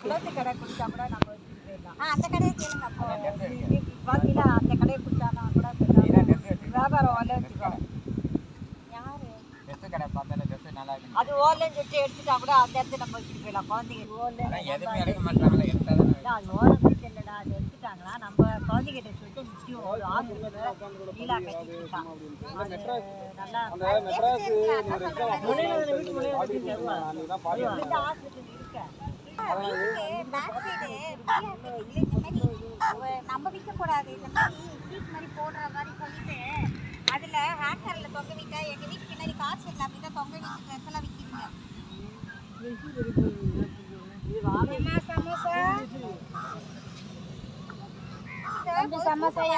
குளத்து கடை குடிச்சா கூட நம்ம வச்சுட்டு போயிடலாம். அந்த கடையை கேளுங்க. அப்போ பார்த்தீங்கன்னா அந்த கடையை குடிச்சானா கூட வியாபாரம் ஓலை வச்சுக்கோ. யாரு கடை பார்த்தாலும் ட்ரெஸ் நல்லா இருக்கு. அது ஓலைன்னு சொல்லிட்டு எடுத்துட்டா கூட அந்த இடத்துல நம்ம வச்சுட்டு போயிடலாம். குழந்தைங்க ஓலை எதுவுமே எடுக்க மாட்டாங்களா? அது ஓலை போயிட்டு இல்லைடா, அது எடுத்துட்டாங்களா நம்ம குழந்தைங்க ட்ரெஸ் வச்சு நிச்சயம் ஒரு ஆசிரியர் நீலா கட்டிட்டு இருக்கான். நல்லா நம்ம விற்க கூடாது. இந்த மாதிரி சீட் மாதிரி போடுற மாதிரி சொல்லிட்டு அதுல ஹேங்கர்ல தொங்க விட்டா எங்க வீட்டு பின்னாடி காசு இல்லை அப்படிதான் தொங்க விட்டு ட்ரெஸ் எல்லாம் விற்கிதுங்க. சமோசா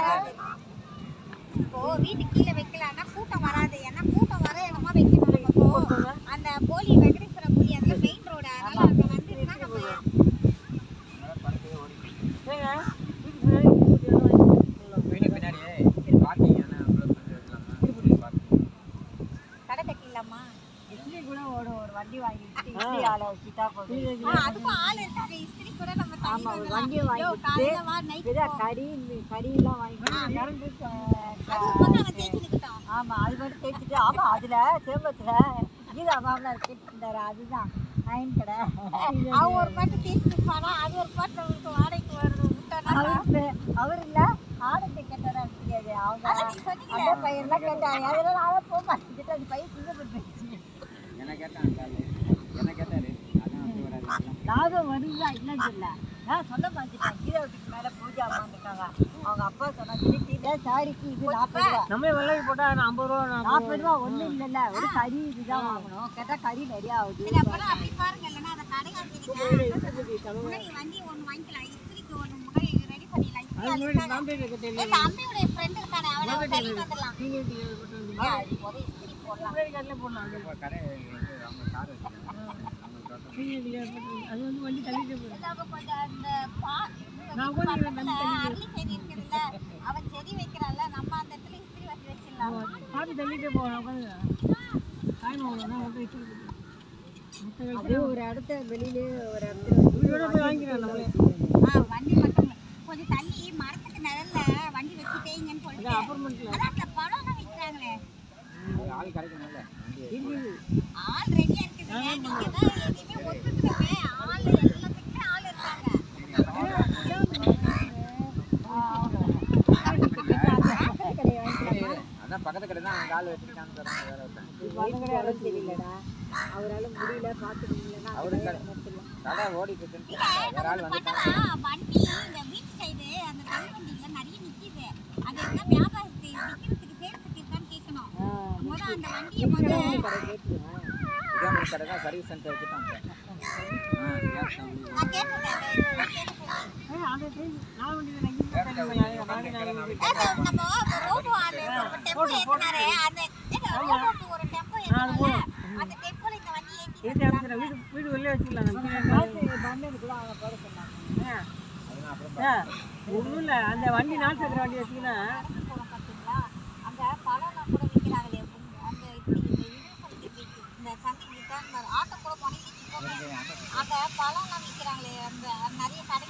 இப்போ வீட்டு கீழே வைக்கலாம்னா கூட்டம் வராது. ஏன்னா கூட்டம் வர இடமா வைக்கணும். அந்த போலி வெங்கடேஸ்வரம் போலி அதுல மெயின் ரோடு, அதனால அங்க வந்துருன்னா கடை கட்டிடலாமா? இஸ்திரி கூட ஓடும். ஒரு வண்டி வாங்கிட்டு இஸ்திரி ஆளை வச்சுட்டா போதும். அதுக்கும் ஆள் இருக்காங்க. இஸ்திரி கூட நம்ம வண்டியை வாங்கிட்டு கறியெல்லாம் வாங்கிட்டு ஆமா அது மட்டும் தேய்ச்சிட்டு ஆமா அதுல சேம்பத்துல கீதா மாமனார் கேட்டுருந்தாரு. அதுதான் அயன் கடை. அவன் ஒரு பாட்டு தேய்ச்சிருப்பானா, அது ஒரு பாட்டு அவருக்கு வாடகைக்கு வருது. அவர் இல்ல ஆடத்தை கேட்டாரா தெரியாது. அவங்க அந்த பையன்லாம் கேட்டாங்க. அதெல்லாம் நான் போக மாட்டேன். அந்த பையன் சிங்கப்பட்டு என்ன கேட்டாரு லாபம் வருதா இல்லைன்னு சொல்ல நான் சொல்ல மாட்டேன். கீழே வீட்டுக்கு மேலே பூஜை அம்மாந்துருக்காங்க. அவங்க அப்பா சொன்னா திருச்சியில சாரிக்கு இது 40 ரூபா. நம்ம வெள்ளை போட்டா 50 ரூபா 40 ரூபா ஒன்றும் இல்லைல்ல. ஒரு கறி இதுதான் வாங்கணும். கேட்டால் கறி நிறையா ஆகுது. அப்படி பாருங்க. இல்லைன்னா அந்த வண்டி ஒன்று வாங்கிக்கலாம். இஸ்திரிக்கு ஒன்று முன்னாடி ரெடி பண்ணிடலாம். அம்மையுடைய ஃப்ரெண்டு இருக்கானே அவனை வந்துடலாம். இஸ்திரி போடலாம். அது வந்து வண்டி தள்ளிட்டு போகுது. அவன் செடி வைக்கிறான்ல, நம்ம அந்த இடத்துல இஸ்திரி வச்சு வச்சிடலாம். பாத்து தள்ளிட்டு போகலாம். அது ஒரு இடத்த வெளியிலே ஒரு இடத்துல வாங்கிக்கலாம். வண்டி மட்டும் கொஞ்சம் தள்ளி மரத்துக்கு நிழல்ல வண்டி வச்சு தேய்ங்கன்னு சொல்லிட்டு அந்த பழம்லாம் விற்கிறாங்களே. ஆள் கிடைக்கணும்ல, ஆள் ரெடியா இருக்குது. நீங்க தான் எதுவுமே ஒத்துக்கணுமே. ஆள் எல்லாத்துக்குமே ஆள் இருக்காங்க. அதான் பக்கத்து கடை தான் கால் வச்சிருக்கான்னு தெரியலடா. அவரால் முடியல பார்த்துக்க முடியலன்னா அவரு கடை ஓடிட்டு வண்டி இந்த வீட்டு சைடு அந்த தள்ளுவண்டியில நிறைய நிக்குது. அது என்ன வியாபாரத்தை விற்கிறதுக்கு சேர்த்துக்கு இருக்கான்னு கேட்கணும். முதல் அந்த வண்டியை கடை தான் சர்வீஸ் சென்டர் வச்சுட்டாங்க. வீடு வெளியே வச்சுக்கலாம். ஒன்றும் இல்லை, அந்த வண்டி நாட்டு சக்கர வண்டி வச்சுக்கினா அந்த பழம்லாம் கூட விற்கிறாங்களே. அந்த இந்த சந்தைக்கு ஆட்டோ கூட போனீங்க அந்த பழம்லாம் விற்கிறாங்களே. அந்த நிறைய கடை